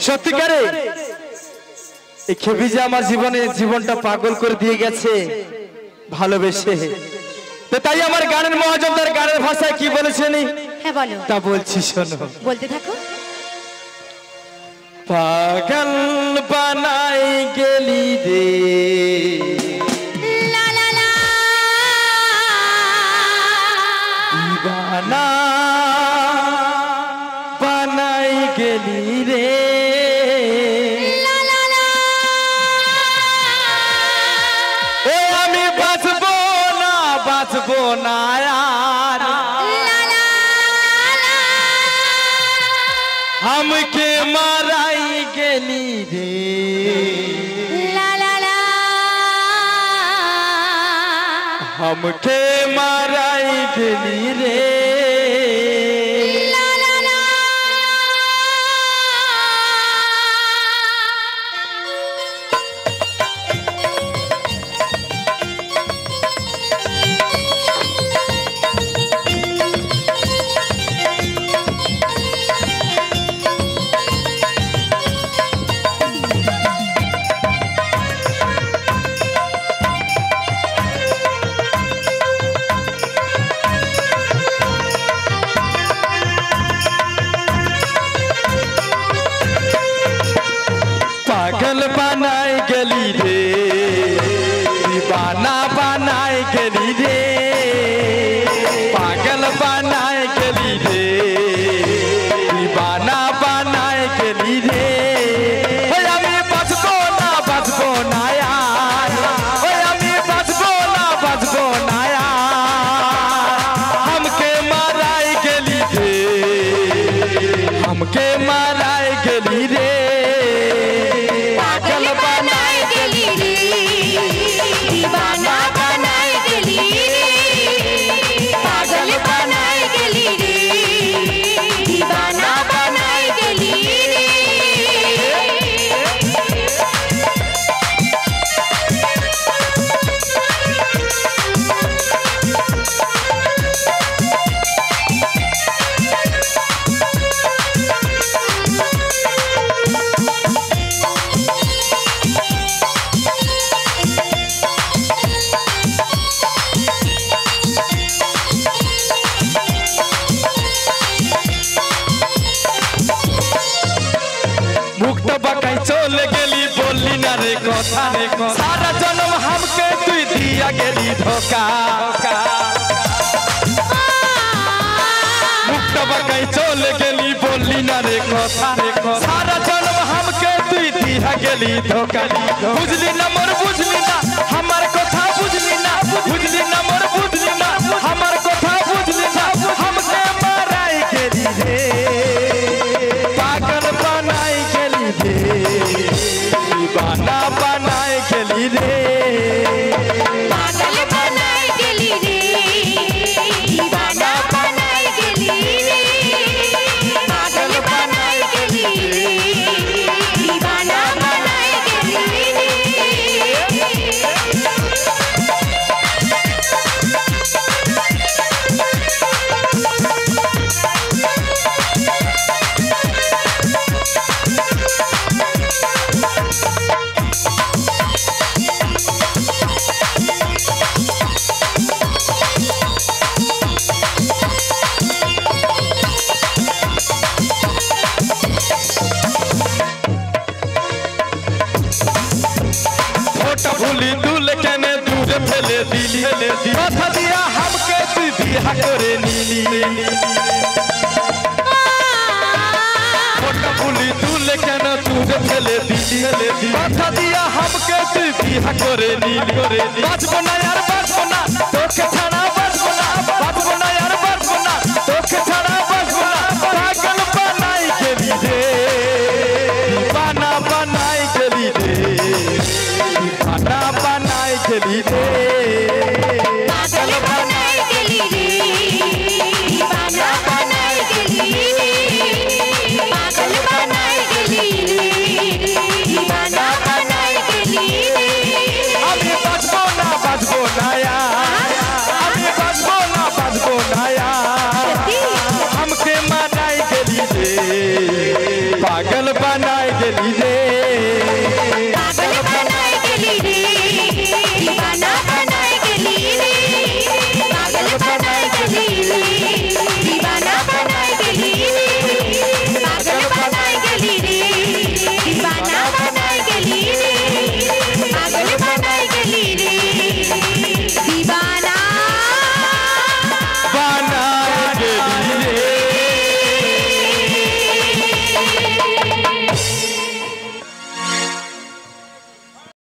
সত্যিকারে এই খেবি যে আমার জীবনটা পাগল করে দিয়ে গেছে ভালোবেসে। তো তাই আমার গানের মহাজন তার গানের ভাষায় কি বলেছেন? হ্যাঁ বলো। তা বলছি শোনো। বলতে থাকো। পাগল বানাই গেলি রে লা লা লা দিবানা বানাই গেলি রে লা লা লা এ আমি বাঁচবো না यार লা লা লা हमके माराई गेली रे লা লা লা हमके माराई गेली रे লা লা লা पागल बनाई गेली रे दीवाना बनाई गेली रे पागल बनाई गेली रे दीवाना बनाई गेली रे আমি বাঁচবো না यार আমি বাঁচবো না यार हमके माराई गेली रे हमके माराई गेली रे पागल बनाई गेली रे दीवाना बनाई गेली रे पागल बनाई गेली रे दीवाना बनाई गेली रे मुक्त बकाई चले गेली बोली ना रे कथा सारा जन्म हमके तुई दिया गेली धोखा मुक्त बकाई चले गेली बोली ना रे कथा सारा जन्म हमके तुई दिया गेली धोखा बुझली ना मोर बुझली ना हमार कथा बुझली ना मोर बुझली ना हमार कथा बुझली ना हमके माराई गेली रे पागल बनाई गेली रे दीवाना बनाई गेली रे पागल बनाई गेली रे दीवाना बनाई गेली रे पागल बनाई गेली रे दीवाना बनाई गेली रे फोटा भूली दूल केने दूर फेले दिली कथा दिया हमके तू बिहा करे नीली फोटा भूली दूल केने दूर फेले दिली कथा दिया हमके तू बिहा करे नीली बाजबो ना यार बाजबो ना तोके छाड़ा बाजबो ना यार बाजबो ना तोके छाड़ा बाजबो ना पागल बनाई गेली रे दीवाना बनाई गेली रे दीवाना बनाई गेली रे पागल बनाई गेली रे दीवाना बनाई गेली रे पागल बनाई गेली रे दीवाना बनाई गेली रे আমি বাঁচবো না यार बनाए गेली रे